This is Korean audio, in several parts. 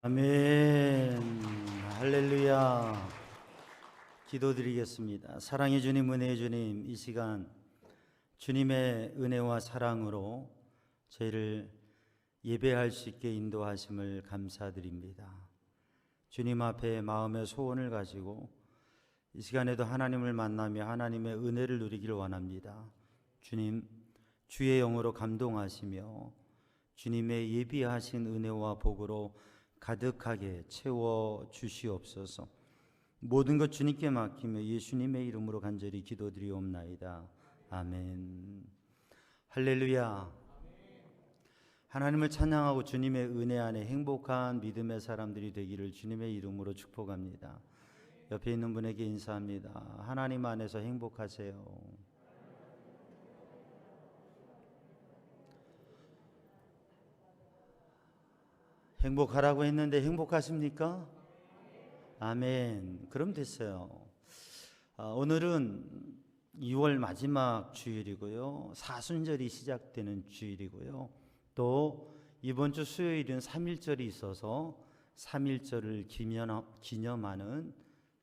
아멘. 할렐루야. 기도드리겠습니다. 사랑의 주님, 은혜의 주님, 이 시간 주님의 은혜와 사랑으로 저희를 예배할 수 있게 인도하심을 감사드립니다. 주님 앞에 마음의 소원을 가지고 이 시간에도 하나님을 만나며 하나님의 은혜를 누리기를 원합니다. 주님, 주의 영으로 감동하시며 주님의 예비하신 은혜와 복으로 가득하게 채워 주시옵소서. 모든 것 주님께 맡기며 예수님의 이름으로 간절히 기도드리옵나이다. 아멘. 할렐루야. 하나님을 찬양하고 주님의 은혜 안에 행복한 믿음의 사람들이 되기를 주님의 이름으로 축복합니다. 옆에 있는 분에게 인사합니다. 하나님 안에서 행복하세요. 행복하라고 했는데 행복하십니까? 아멘. 그럼 됐어요. 오늘은 2월 마지막 주일이고요. 사순절이 시작되는 주일이고요. 또 이번 주 수요일은 3.1절이 있어서 3.1절을 기념하는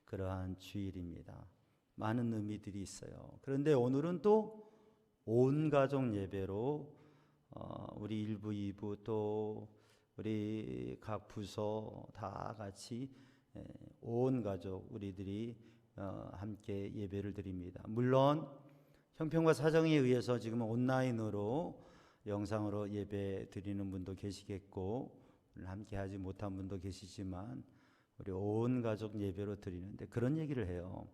그러한 주일입니다. 많은 의미들이 있어요. 그런데 오늘은 또 온 가족 예배로 우리 1부, 2부 또 우리 각 부서 다 같이 온 가족 우리들이 함께 예배를 드립니다. 물론 형편과 사정에 의해서 지금 온라인으로 영상으로 예배 드리는 분도 계시겠고 함께 하지 못한 분도 계시지만 우리 온 가족 예배로 드리는데 그런 얘기를 해요.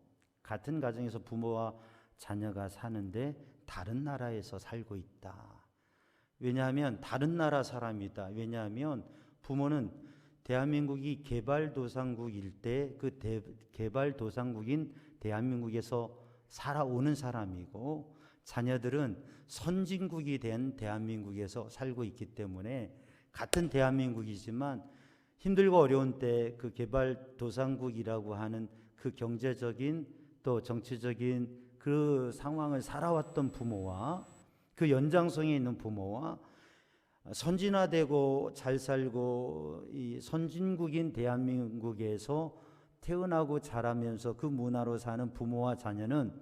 같은 가정에서 부모와 자녀가 사는데 다른 나라에서 살고 있다. 왜냐하면 다른 나라 사람이다. 왜냐하면 부모는 대한민국이 개발도상국일 때 그 개발도상국인 대한민국에서 살아오는 사람이고 자녀들은 선진국이 된 대한민국에서 살고 있기 때문에 같은 대한민국이지만 힘들고 어려운 때 그 개발도상국이라고 하는 그 경제적인 또 정치적인 그 상황을 살아왔던 부모와 그 연장성에 있는 부모와 선진화되고 잘 살고 이 선진국인 대한민국에서 태어나고 자라면서 그 문화로 사는 부모와 자녀는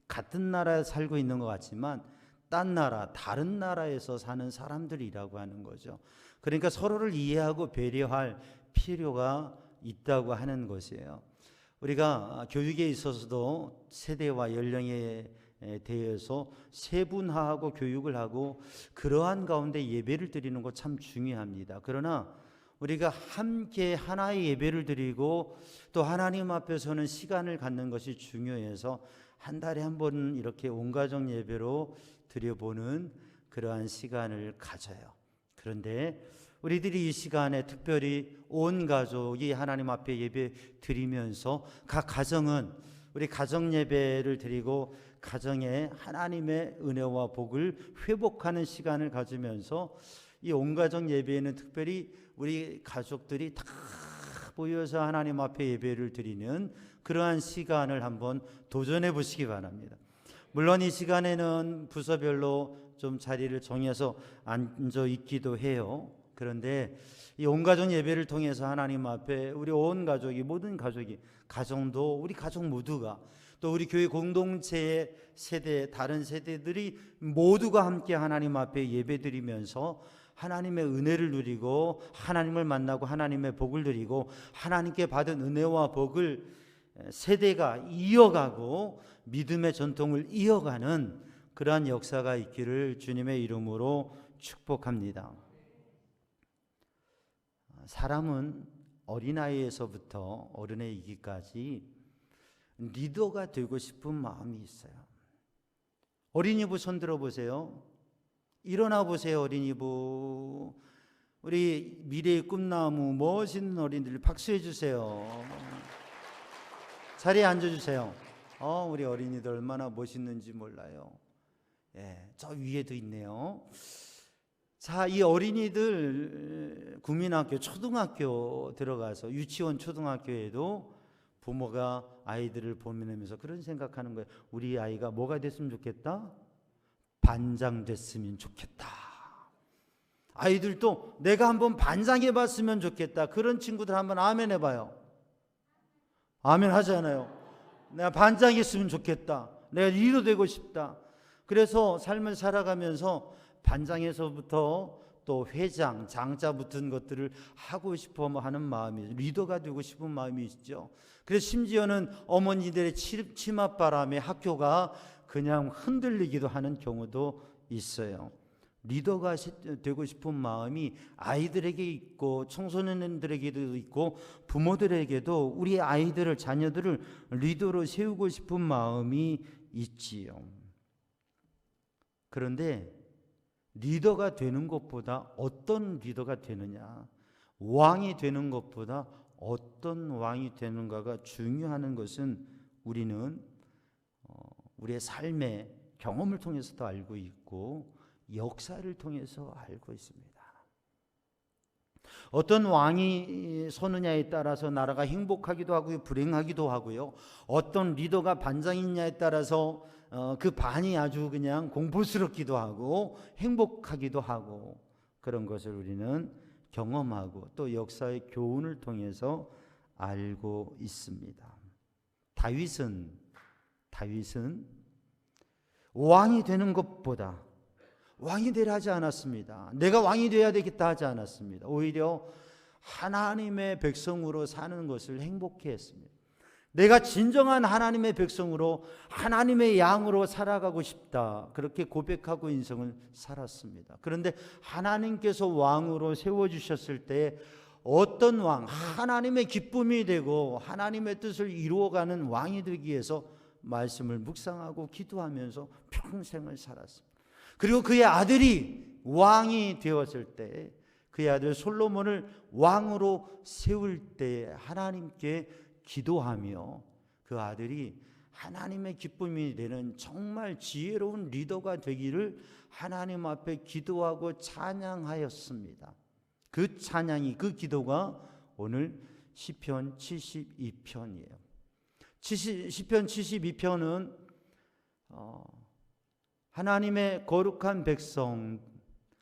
같은 나라에 살고 있는 것 같지만 딴 나라, 다른 나라에서 사는 사람들이라고 하는 거죠. 그러니까 서로를 이해하고 배려할 필요가 있다고 하는 것이에요. 우리가 교육에 있어서도 세대와 연령에 대해서 세분화하고 교육을 하고 그러한 가운데 예배를 드리는 것 참 중요합니다. 그러나 우리가 함께 하나의 예배를 드리고 또 하나님 앞에서는 시간을 갖는 것이 중요해서 한 달에 한 번 이렇게 온가족 예배로 드려보는 그러한 시간을 가져요. 그런데 우리들이 이 시간에 특별히 온 가족이 하나님 앞에 예배 드리면서 각 가정은 우리 가정 예배를 드리고 가정에 하나님의 은혜와 복을 회복하는 시간을 가지면서 이 온가족 예배에는 특별히 우리 가족들이 다 모여서 하나님 앞에 예배를 드리는 그러한 시간을 한번 도전해 보시기 바랍니다. 물론 이 시간에는 부서별로 좀 자리를 정해서 앉아 있기도 해요. 그런데 이 온가족 예배를 통해서 하나님 앞에 우리 온 가족이 모든 가족이 가정도 우리 가족 모두가 또 우리 교회 공동체의 세대 다른 세대들이 모두가 함께 하나님 앞에 예배드리면서 하나님의 은혜를 누리고 하나님을 만나고 하나님의 복을 누리고 하나님께 받은 은혜와 복을 세대가 이어가고 믿음의 전통을 이어가는 그러한 역사가 있기를 주님의 이름으로 축복합니다. 사람은 어린아이에서부터 어른에 이기까지 리더가 되고 싶은 마음이 있어요. 어린이부 손 들어보세요. 일어나 보세요. 어린이부. 우리 미래의 꿈나무 멋있는 어린이들 박수해 주세요. 자리에 앉아주세요. 우리 어린이들 얼마나 멋있는지 몰라요. 저 위에도 있네요. 자, 이 어린이들 국민학교, 초등학교 들어가서 유치원, 초등학교에도 부모가 아이들을 보내면서 그런 생각하는 거예요. 우리 아이가 뭐가 됐으면 좋겠다? 반장 됐으면 좋겠다. 아이들도 내가 한번 반장해 봤으면 좋겠다. 그런 친구들 한번 아멘 해봐요. 아멘 하잖아요. 내가 반장했으면 좋겠다. 내가 리더 되고 싶다. 그래서 삶을 살아가면서 반장에서부터 또 회장, 장자 붙은 것들을 하고 싶어 하는 마음이, 리더가 되고 싶은 마음이 있죠. 그래서 심지어는 어머니들의 치맛바람에 학교가 그냥 흔들리기도 하는 경우도 있어요. 리더가 되고 싶은 마음이 아이들에게 있고 청소년들에게도 있고 부모들에게도 우리 아이들을, 자녀들을 리더로 세우고 싶은 마음이 있지요. 그런데 리더가 되는 것보다 어떤 리더가 되느냐, 왕이 되는 것보다 어떤 왕이 되는가가 중요한 것은 우리는 우리의 삶의 경험을 통해서도 알고 있고 역사를 통해서 알고 있습니다. 어떤 왕이 서느냐에 따라서 나라가 행복하기도 하고요, 불행하기도 하고요. 어떤 리더가 반장이냐에 따라서 그 반이 아주 그냥 공포스럽기도 하고 행복하기도 하고, 그런 것을 우리는 경험하고 또 역사의 교훈을 통해서 알고 있습니다. 다윗은 왕이 되는 것보다 왕이 되려 하지 않았습니다. 내가 왕이 되어야 되겠다 하지 않았습니다. 오히려 하나님의 백성으로 사는 것을 행복해 했습니다. 내가 진정한 하나님의 백성으로, 하나님의 양으로 살아가고 싶다, 그렇게 고백하고 인생을 살았습니다. 그런데 하나님께서 왕으로 세워주셨을 때 어떤 왕, 하나님의 기쁨이 되고 하나님의 뜻을 이루어가는 왕이 되기 위해서 말씀을 묵상하고 기도하면서 평생을 살았습니다. 그리고 그의 아들이 왕이 되었을 때, 그의 아들 솔로몬을 왕으로 세울 때 하나님께 기도하며 그 아들이 하나님의 기쁨이 되는 정말 지혜로운 리더가 되기를 하나님 앞에 기도하고 찬양하였습니다. 그 찬양이, 그 기도가 오늘 시편 72편이에요. 시편 72편은 하나님의 거룩한 백성,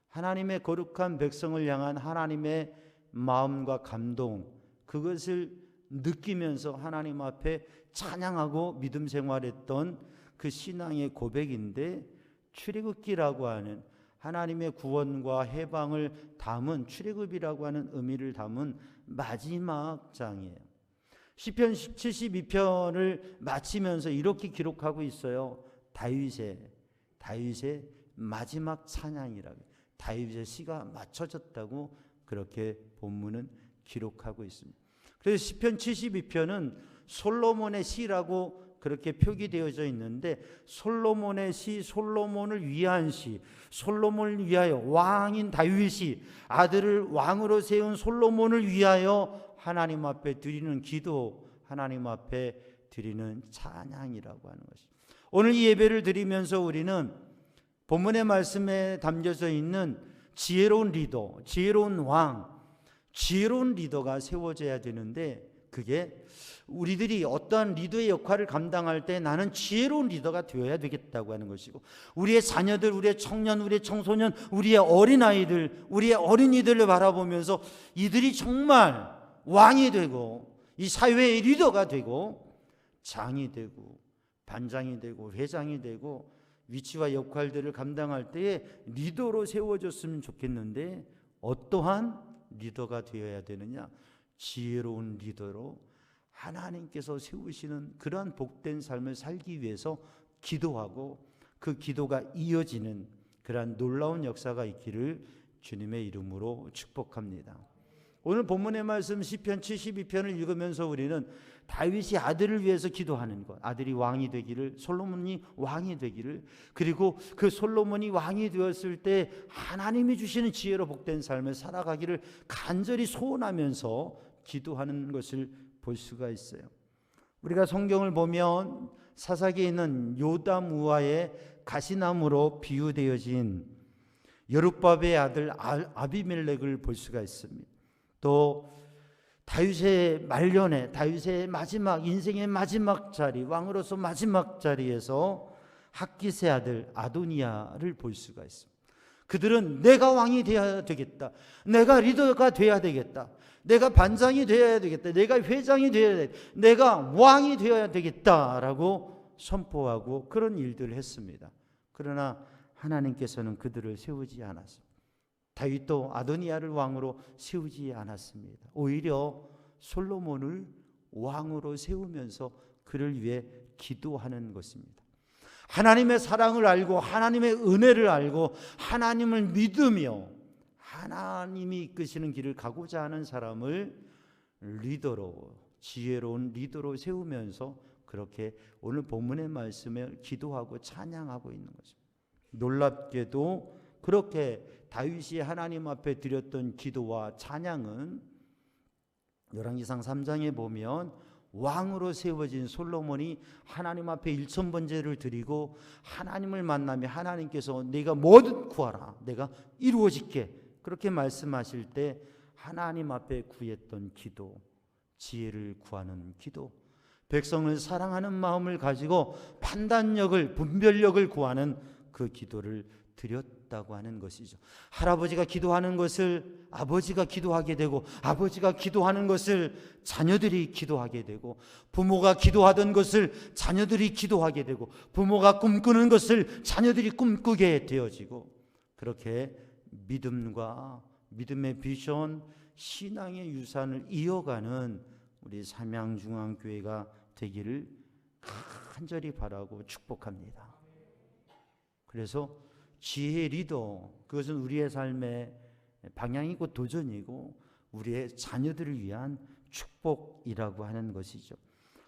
하나님의 거룩한 백성을 향한 하나님의 마음과 감동, 그것을 느끼면서 하나님 앞에 찬양하고 믿음 생활했던 그 신앙의 고백인데, 출애굽기라고 하는 하나님의 구원과 해방을 담은, 출애굽이라고 하는 의미를 담은 마지막 장이에요. 시편 72편을 마치면서 이렇게 기록하고 있어요. 다윗의 마지막 찬양이라고, 다윗의 시가 맞춰졌다고 그렇게 본문은 기록하고 있습니다. 그래서 시편 72편은 솔로몬의 시라고 그렇게 표기되어져 있는데, 솔로몬의 시, 솔로몬을 위한 시, 솔로몬을 위하여, 왕인 다윗이 아들을 왕으로 세운 솔로몬을 위하여 하나님 앞에 드리는 기도, 하나님 앞에 드리는 찬양이라고 하는 것입니다. 오늘 이 예배를 드리면서 우리는 본문의 말씀에 담겨져 있는 지혜로운 리더, 지혜로운 왕, 지혜로운 리더가 세워져야 되는데, 그게 우리들이 어떠한 리더의 역할을 감당할 때 나는 지혜로운 리더가 되어야 되겠다고 하는 것이고, 우리의 자녀들, 우리의 청년, 우리의 청소년, 우리의 어린아이들, 우리의 어린이들을 바라보면서 이들이 정말 왕이 되고 이 사회의 리더가 되고 장이 되고 반장이 되고 회장이 되고 위치와 역할들을 감당할 때에 리더로 세워졌으면 좋겠는데, 어떠한 리더가 되어야 되느냐? 지혜로운 리더로 하나님께서 세우시는 그러한 복된 삶을 살기 위해서 기도하고 그 기도가 이어지는 그러한 놀라운 역사가 있기를 주님의 이름으로 축복합니다. 오늘 본문의 말씀 시편 72편을 읽으면서 우리는 다윗이 아들을 위해서 기도하는 것, 아들이 왕이 되기를, 솔로몬이 왕이 되기를, 그리고 그 솔로몬이 왕이 되었을 때 하나님이 주시는 지혜로 복된 삶을 살아가기를 간절히 소원하면서 기도하는 것을 볼 수가 있어요. 우리가 성경을 보면 사사기에 있는 요담 우화의 가시나무로 비유되어진 여룹밥의 아들 아비멜렉을 볼 수가 있습니다. 또 다윗의 말년에, 다윗의 마지막, 인생의 마지막 자리, 왕으로서 마지막 자리에서 핫깃의 아들 아도니아를 볼 수가 있습니다. 그들은 내가 왕이 되어야 되겠다, 내가 리더가 되어야 되겠다, 내가 반장이 되어야 되겠다, 내가 회장이 되어야 되겠다, 내가 왕이 되어야 되겠다라고 선포하고 그런 일들을 했습니다. 그러나 하나님께서는 그들을 세우지 않았습니다. 다윗도 아도니아를 왕으로 세우지 않았습니다. 오히려 솔로몬을 왕으로 세우면서 그를 위해 기도하는 것입니다. 하나님의 사랑을 알고 하나님의 은혜를 알고 하나님을 믿으며 하나님이 이끄시는 길을 가고자 하는 사람을 리더로, 지혜로운 리더로 세우면서 그렇게 오늘 본문의 말씀을 기도하고 찬양하고 있는 것입니다. 놀랍게도 그렇게 다윗이 하나님 앞에 드렸던 기도와 찬양은 열왕기상 3장에 보면 왕으로 세워진 솔로몬이 하나님 앞에 일천번제를 드리고 하나님을 만나며 하나님께서 네가 뭐든 구하라, 내가 이루어질게, 그렇게 말씀하실 때 하나님 앞에 구했던 기도, 지혜를 구하는 기도, 백성을 사랑하는 마음을 가지고 판단력을, 분별력을 구하는 그 기도를 드렸다고 하는 것이죠. 할아버지가 기도하는 것을 아버지가 기도하게 되고, 아버지가 기도하는 것을 자녀들이 기도하게 되고, 부모가 기도하던 것을 자녀들이 기도하게 되고, 부모가 꿈꾸는 것을 자녀들이 꿈꾸게 되어지고, 그렇게 믿음과 믿음의 비전, 신앙의 유산을 이어가는 우리 삼양중앙교회가 되기를 간절히 바라고 축복합니다. 그래서 지혜 리더, 그것은 우리의 삶의 방향이고 도전이고 우리의 자녀들을 위한 축복이라고 하는 것이죠.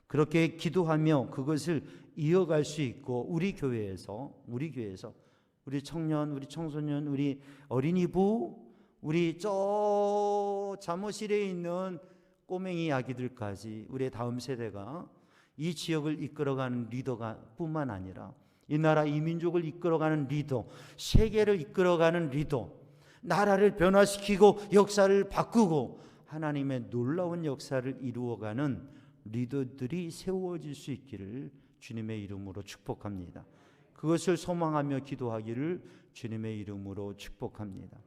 그렇게 기도하며 그것을 이어갈 수 있고 우리 교회에서 우리 청년, 우리 청소년, 우리 어린이부, 우리 저 잠옷실에 있는 꼬맹이 아기들까지 우리의 다음 세대가 이 지역을 이끌어가는 리더가 뿐만 아니라 이 나라, 이 민족을 이끌어가는 리더, 세계를 이끌어가는 리더, 나라를 변화시키고 역사를 바꾸고 하나님의 놀라운 역사를 이루어가는 리더들이 세워질 수 있기를 주님의 이름으로 축복합니다. 그것을 소망하며 기도하기를 주님의 이름으로 축복합니다.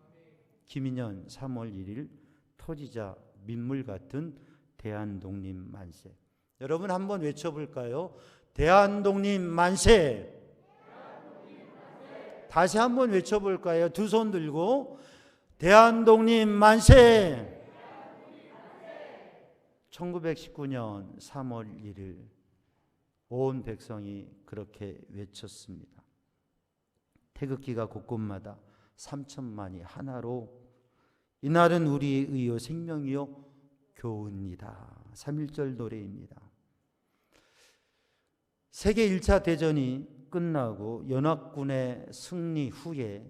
김인현 3월 1일 토지자 민물 같은 대한독립 만세. 여러분 한번 외쳐볼까요? 대한독립 만세. 다시 한번 외쳐볼까요? 두 손 들고 대한독립 만세. 1919년 3월 1일 온 백성이 그렇게 외쳤습니다. 태극기가 곳곳마다 3천만이 하나로 이날은 우리의 의요 생명이요 교훈이다. 3.1절 노래입니다. 세계 1차 대전이 끝나고 연합군의 승리 후에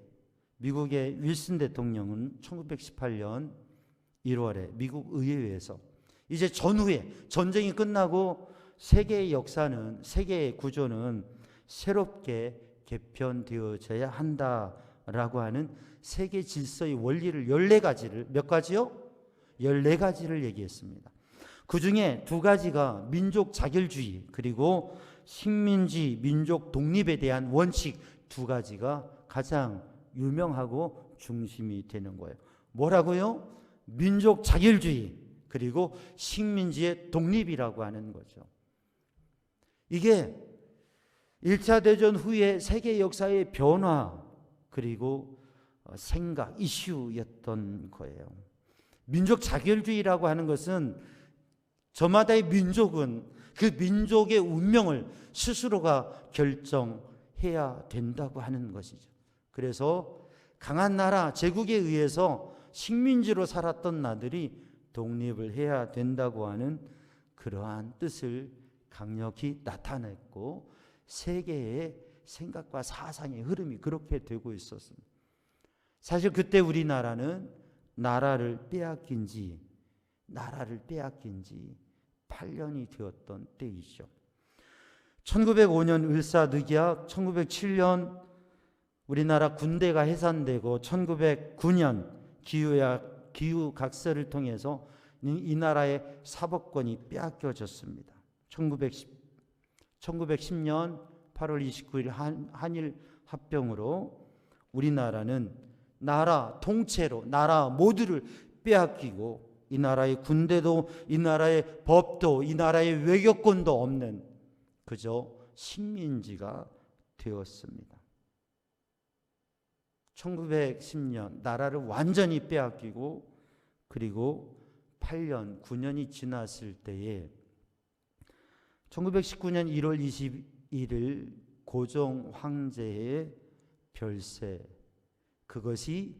미국의 윌슨 대통령은 1918년 1월에 미국 의회에서 이제 전후에 전쟁이 끝나고 세계의 역사는, 세계의 구조는 새롭게 개편되어져야 한다라고 하는 세계 질서의 원리를 14가지를, 몇 가지요? 14가지를 얘기했습니다. 그 중에 2가지가 민족 자결주의 그리고 식민지 민족 독립에 대한 원칙 2가지가 가장 유명하고 중심이 되는 거예요. 뭐라고요? 민족 자결주의 그리고 식민지의 독립이라고 하는 거죠. 이게 1차 대전 후에 세계 역사의 변화 그리고 생각, 이슈였던 거예요. 민족 자결주의라고 하는 것은 저마다의 민족은 그 민족의 운명을 스스로가 결정해야 된다고 하는 것이죠. 그래서 강한 나라, 제국에 의해서 식민지로 살았던 나들이 독립을 해야 된다고 하는 그러한 뜻을 강력히 나타냈고 세계의 생각과 사상의 흐름이 그렇게 되고 있었습니다. 사실 그때 우리나라는 나라를 빼앗긴 지 8년이 되었던 때이죠. 1905년 을사늑약, 1907년 우리나라 군대가 해산되고 1909년 기후각서를 통해서 이 나라의 사법권이 빼앗겨졌습니다. 1910년 8월 29일 한일 합병으로 우리나라는 나라 통째로 나라 모두를 빼앗기고 이 나라의 군대도 이 나라의 법도 이 나라의 외교권도 없는 그저 식민지가 되었습니다. 1910년 나라를 완전히 빼앗기고 그리고 8년, 9년이 지났을 때에 1919년 1월 21일 고종 황제의 별세, 그것이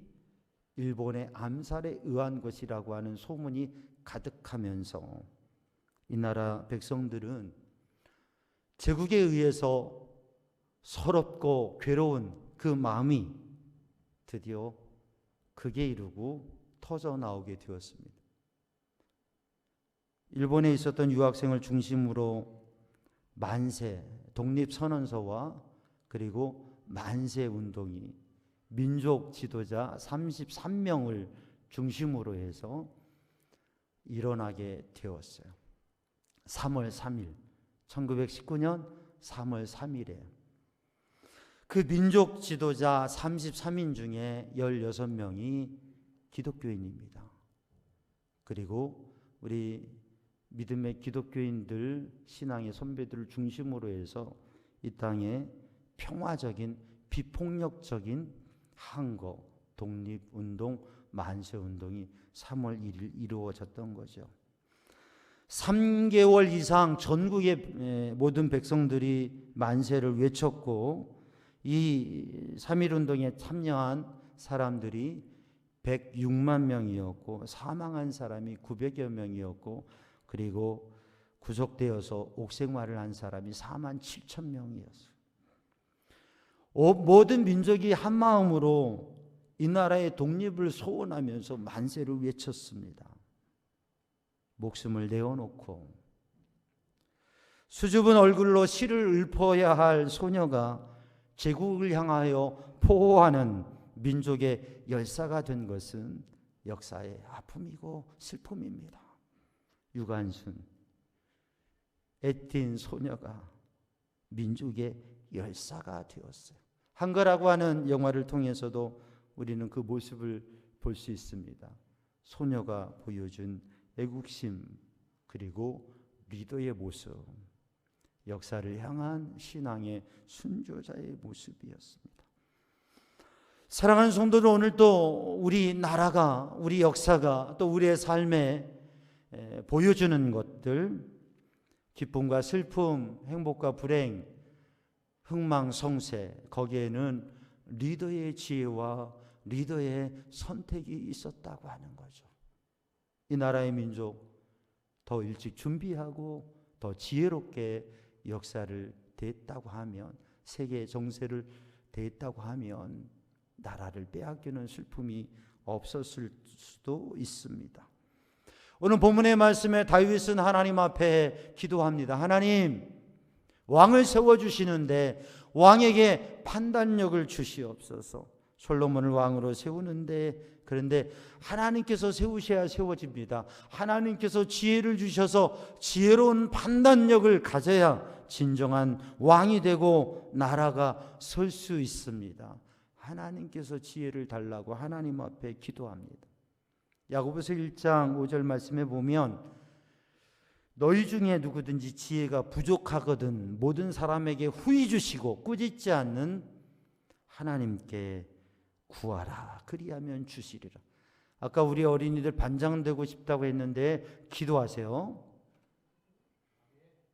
일본의 암살에 의한 것이라고 하는 소문이 가득하면서 이 나라 백성들은 제국에 의해서 서럽고 괴로운 그 마음이 드디어 극에 이르고 터져 나오게 되었습니다. 일본에 있었던 유학생을 중심으로 만세, 독립선언서와 그리고 만세운동이 민족 지도자 33명을 중심으로 해서 일어나게 되었어요. 3월 3일, 1919년 3월 3일에 그 민족 지도자 33인 중에 16명이 기독교인입니다. 그리고 우리 믿음의 기독교인들, 신앙의 선배들을 중심으로 해서 이 땅에 평화적인 비폭력적인 항거, 독립운동, 만세운동이 3월 1일 이루어졌던 거죠. 3개월 이상 전국의 모든 백성들이 만세를 외쳤고 이 3.1운동에 참여한 사람들이 106만 명이었고 사망한 사람이 900여 명이었고 그리고 구속되어서 옥생활을 한 사람이 4만 7천 명이었어요. 모든 민족이 한마음으로 이 나라의 독립을 소원하면서 만세를 외쳤습니다. 목숨을 내어놓고 수줍은 얼굴로 시를 읊어야 할 소녀가 제국을 향하여 포호하는 민족의 열사가 된 것은 역사의 아픔이고 슬픔입니다. 유관순, 애띤 소녀가 민족의 열사가 되었어요. 한거라고 하는 영화를 통해서도 우리는 그 모습을 볼 수 있습니다. 소녀가 보여준 애국심 그리고 리더의 모습, 역사를 향한 신앙의 순교자의 모습이었습니다. 사랑하는 성도들, 오늘 또 우리 나라가, 우리 역사가 또 우리의 삶에 보여주는 것들, 기쁨과 슬픔, 행복과 불행, 흥망성쇠, 거기에는 리더의 지혜와 리더의 선택이 있었다고 하는 거죠. 이 나라의 민족 더 일찍 준비하고 더 지혜롭게 역사를 대했다고 하면, 세계 정세를 대했다고 하면 나라를 빼앗기는 슬픔이 없었을 수도 있습니다. 오늘 본문의 말씀에 다윗은 하나님 앞에 기도합니다. 하나님, 왕을 세워주시는데 왕에게 판단력을 주시옵소서. 솔로몬을 왕으로 세우는데, 그런데 하나님께서 세우셔야 세워집니다. 하나님께서 지혜를 주셔서 지혜로운 판단력을 가져야 진정한 왕이 되고 나라가 설 수 있습니다. 하나님께서 지혜를 달라고 하나님 앞에 기도합니다. 야고보서 1장 5절 말씀에 보면 너희 중에 누구든지 지혜가 부족하거든 모든 사람에게 후히 주시고 꾸짖지 않는 하나님께 구하라. 그리하면 주시리라. 아까 우리 어린이들 반장되고 싶다고 했는데 기도하세요.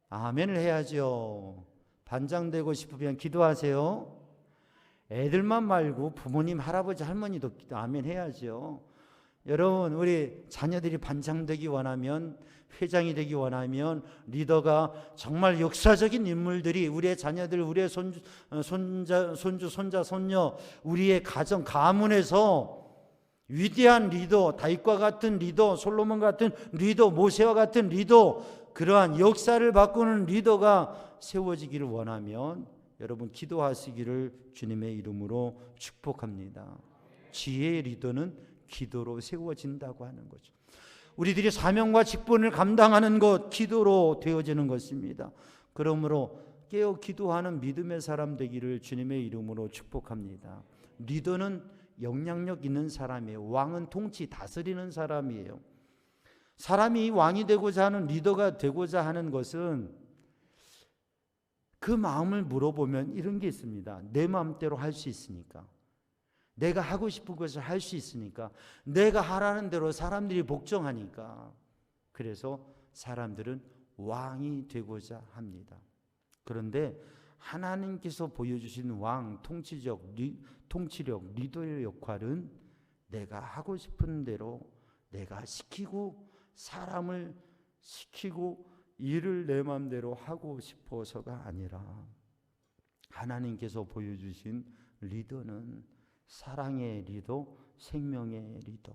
아멘을 해야죠. 반장되고 싶으면 기도하세요. 애들만 말고 부모님, 할아버지, 할머니도 아멘 해야죠. 여러분, 우리 자녀들이 반장되기 원하면, 회장이 되기 원하면, 리더가 정말 역사적인 인물들이 우리의 자녀들, 우리의 손주, 손자, 손녀, 우리의 가정, 가문에서 위대한 리더, 다윗과 같은 리더, 솔로몬 같은 리더, 모세와 같은 리더, 그러한 역사를 바꾸는 리더가 세워지기를 원하면 여러분 기도하시기를 주님의 이름으로 축복합니다. 지혜의 리더는 기도로 세워진다고 하는 거죠. 우리들이 사명과 직분을 감당하는 것, 기도로 되어지는 것입니다. 그러므로 깨어 기도하는 믿음의 사람 되기를 주님의 이름으로 축복합니다. 리더는 영향력 있는 사람이에요. 왕은 통치, 다스리는 사람이에요. 사람이 왕이 되고자 하는, 리더가 되고자 하는 것은 그 마음을 물어보면 이런 게 있습니다. 내 마음대로 할 수 있으니까, 내가 하고 싶은 것을 할 수 있으니까, 내가 하라는 대로 사람들이 복종하니까, 그래서 사람들은 왕이 되고자 합니다. 그런데 하나님께서 보여주신 왕, 통치력, 리더의 역할은 내가 하고 싶은 대로 내가 시키고, 사람을 시키고, 일을 내 마음대로 하고 싶어서가 아니라, 하나님께서 보여주신 리더는 사랑의 리더, 생명의 리더.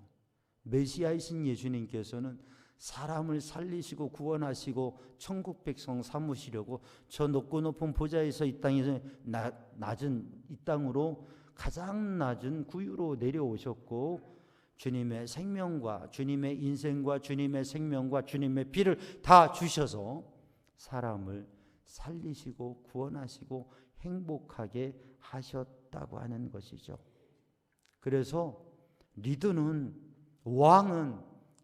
메시아이신 예수님께서는 사람을 살리시고 구원하시고 천국 백성 삼으시려고 저 높고 높은 보좌에서 이 땅에서 낮은 이 땅으로 가장 낮은 구유로 내려오셨고, 주님의 생명과 주님의 인생과 주님의 생명과 주님의 피를 다 주셔서 사람을 살리시고 구원하시고 행복하게 하셨다고 하는 것이죠. 그래서 리더는, 왕은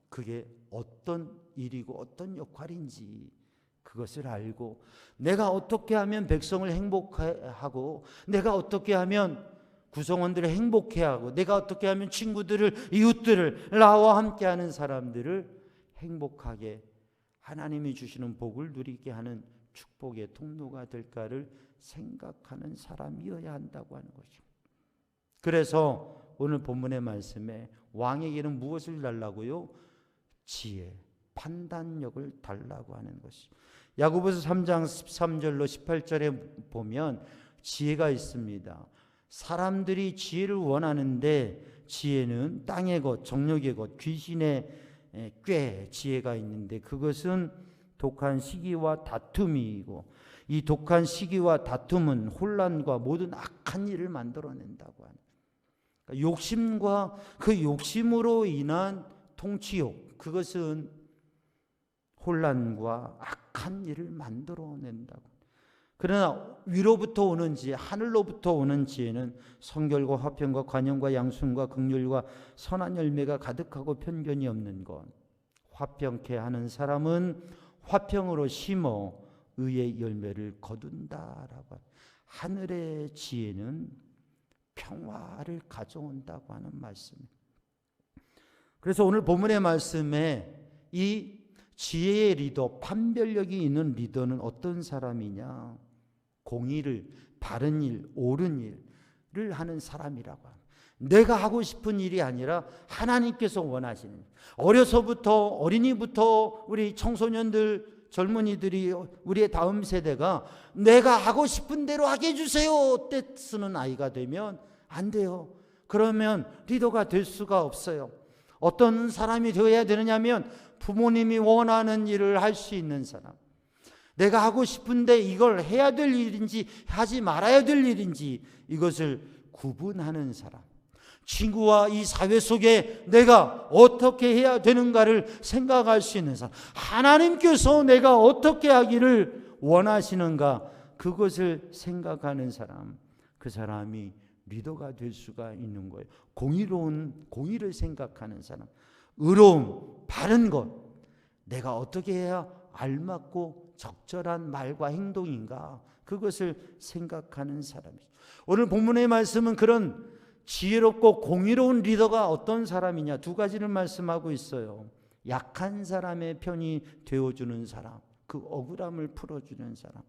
그게 어떤 일이고 어떤 역할인지 그것을 알고, 내가 어떻게 하면 백성을 행복하고, 내가 어떻게 하면 구성원들을 행복해하고, 내가 어떻게 하면 친구들을, 이웃들을, 나와 함께하는 사람들을 행복하게, 하나님이 주시는 복을 누리게 하는 축복의 통로가 될까를 생각하는 사람이어야 한다고 하는 거죠. 그래서 오늘 본문의 말씀에 왕에게는 무엇을 달라고요? 지혜, 판단력을 달라고 하는 것이. 야고보서 3장 13절로 18절에 보면 지혜가 있습니다. 사람들이 지혜를 원하는데, 지혜는 땅의 것, 정욕의 것, 귀신의 꾀, 지혜가 있는데 그것은 독한 시기와 다툼이고, 이 독한 시기와 다툼은 혼란과 모든 악한 일을 만들어낸다고 하는, 그러니까 욕심과 그 욕심으로 인한 통치욕, 그것은 혼란과 악한 일을 만들어낸다고. 그러나 위로부터 오는 지혜, 하늘로부터 오는 지혜는 성결과 화평과 관용과 양순과 긍휼과 선한 열매가 가득하고 편견이 없는 것. 화평케 하는 사람은 화평으로 심어 의의 열매를 거둔다라고. 하늘의 지혜는 평화를 가져온다고 하는 말씀입니다. 그래서 오늘 본문의 말씀에 이 지혜의 리더, 판별력이 있는 리더는 어떤 사람이냐? 공의를, 바른 일, 옳은 일을 하는 사람이라고 합니다. 내가 하고 싶은 일이 아니라 하나님께서 원하시는, 어려서부터, 어린이부터 우리 청소년들, 젊은이들이, 우리의 다음 세대가 내가 하고 싶은 대로 하게 해주세요 때 쓰는 아이가 되면 안 돼요. 그러면 리더가 될 수가 없어요. 어떤 사람이 되어야 되느냐면 부모님이 원하는 일을 할 수 있는 사람, 내가 하고 싶은데 이걸 해야 될 일인지 하지 말아야 될 일인지 이것을 구분하는 사람, 친구와 이 사회 속에 내가 어떻게 해야 되는가를 생각할 수 있는 사람, 하나님께서 내가 어떻게 하기를 원하시는가 그것을 생각하는 사람, 그 사람이 리더가 될 수가 있는 거예요. 공의를 생각하는 사람, 의로움, 바른 것, 내가 어떻게 해야 알맞고 적절한 말과 행동인가 그것을 생각하는 사람이죠. 오늘 본문의 말씀은 그런 지혜롭고 공의로운 리더가 어떤 사람이냐, 두 가지를 말씀하고 있어요. 약한 사람의 편이 되어주는 사람, 그 억울함을 풀어주는 사람,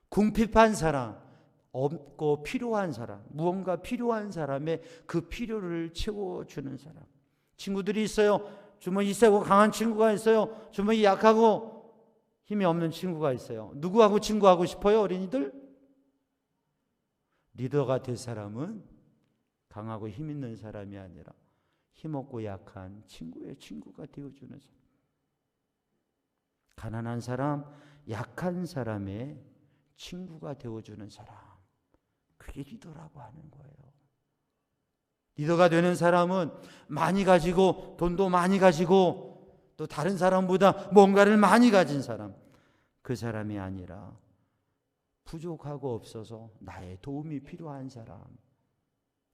궁핍한 사람, 없고 필요한 사람, 무언가 필요한 사람의 그 필요를 채워주는 사람. 친구들이 있어요. 주먹이 세고 강한 친구가 있어요. 주먹이 약하고 힘이 없는 친구가 있어요. 누구하고 친구하고 싶어요, 어린이들? 리더가 될 사람은 강하고 힘 있는 사람이 아니라 힘없고 약한 친구의 친구가 되어주는 사람. 가난한 사람, 약한 사람의 친구가 되어주는 사람, 그게 리더라고 하는 거예요. 리더가 되는 사람은 많이 가지고, 돈도 많이 가지고, 또 다른 사람보다 뭔가를 많이 가진 사람, 그 사람이 아니라 부족하고 없어서 나의 도움이 필요한 사람,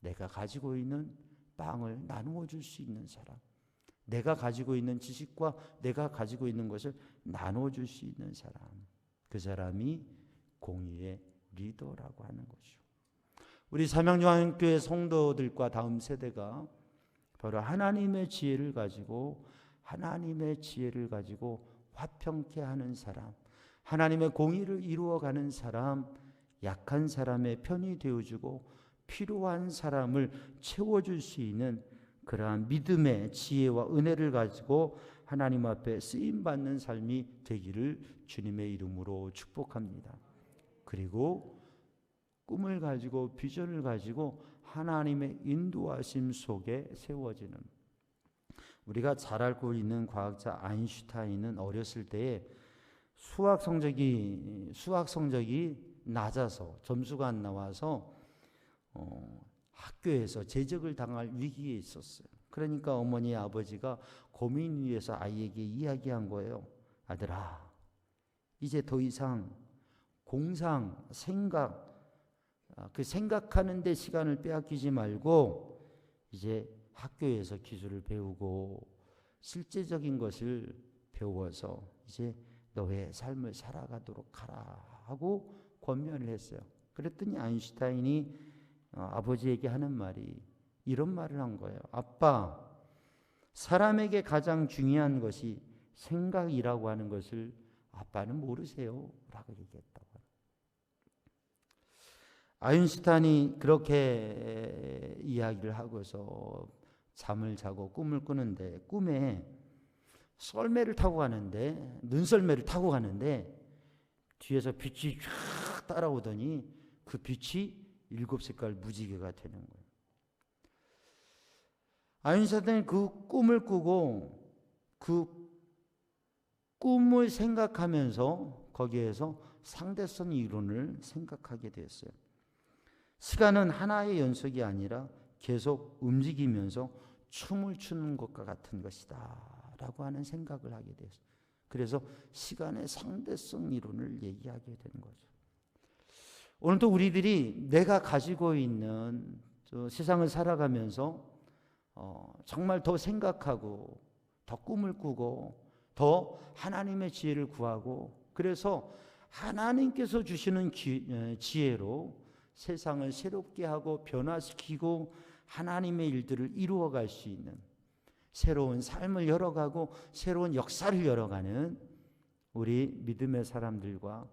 내가 가지고 있는 빵을 나누어 줄 수 있는 사람, 내가 가지고 있는 지식과 내가 가지고 있는 것을 나누어 줄 수 있는 사람, 그 사람이 공의의 리더라고 하는 거죠. 우리 삼양요한교회 성도들과 다음 세대가 바로 하나님의 지혜를 가지고 화평케 하는 사람, 하나님의 공의를 이루어가는 사람, 약한 사람의 편이 되어주고 필요한 사람을 채워줄 수 있는 그러한 믿음의 지혜와 은혜를 가지고 하나님 앞에 쓰임받는 삶이 되기를 주님의 이름으로 축복합니다. 그리고 꿈을 가지고 비전을 가지고 하나님의 인도하심 속에 세워지는, 우리가 잘 알고 있는 과학자 아인슈타인은 어렸을 때에 수학 성적이 낮아서 점수가 안 나와서 학교에서 제적을 당할 위기에 있었어요. 그러니까 어머니 아버지가 고민 위에서 아이에게 이야기한 거예요. 아들아, 이제 더 이상 공상, 생각, 그 생각하는 데 시간을 빼앗기지 말고 이제 학교에서 기술을 배우고 실제적인 것을 배워서 이제 너의 삶을 살아가도록 하라 하고 권면을 했어요. 그랬더니 아인슈타인이 아버지에게 하는 말이 이런 말을 한 거예요. 아빠, 사람에게 가장 중요한 것이 생각이라고 하는 것을 아빠는 모르세요 라고 얘기했다고. 아인슈타인이 그렇게 이야기를 하고서 잠을 자고 꿈을 꾸는데, 꿈에 썰매를 타고 가는데, 눈썰매를 타고 가는데 뒤에서 빛이 쫙 따라오더니 그 빛이 7색깔 무지개가 되는 거예요. 아인슈타인은 그 꿈을 꾸고 그 꿈을 생각하면서 거기에서 상대성 이론을 생각하게 됐어요. 시간은 하나의 연속이 아니라 계속 움직이면서 춤을 추는 것과 같은 것이다 라고 하는 생각을 하게 됐어요. 그래서 시간의 상대성 이론을 얘기하게 되는 거죠. 오늘도 우리들이 내가 가지고 있는 세상을 살아가면서 정말 더 생각하고 더 꿈을 꾸고 더 하나님의 지혜를 구하고, 그래서 하나님께서 주시는 지혜로 세상을 새롭게 하고 변화시키고 하나님의 일들을 이루어갈 수 있는, 새로운 삶을 열어가고 새로운 역사를 열어가는 우리 믿음의 사람들과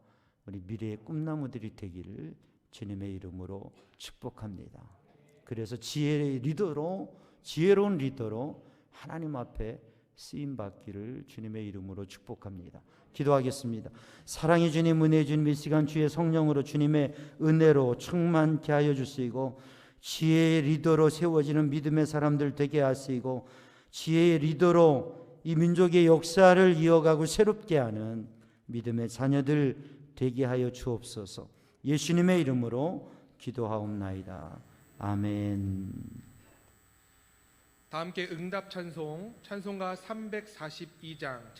우리 미래의 꿈나무들이 되기를 주님의 이름으로 축복합니다. 그래서 지혜로운 리더로 하나님 앞에 쓰임받기를 주님의 이름으로 축복합니다. 기도하겠습니다. 사랑의 주님, 은혜의 주님, 이 시간 주의 성령으로 주님의 은혜로 충만케 하여 주시고 지혜의 리더로 세워지는 믿음의 사람들 되게 하시고 지혜의 리더로 이 민족의 역사를 이어가고 새롭게 하는 믿음의 자녀들 되게 하여 주옵소서. 예수님의 이름으로 기도하옵나이다. 아멘. 다 함께 응답 찬송가 342장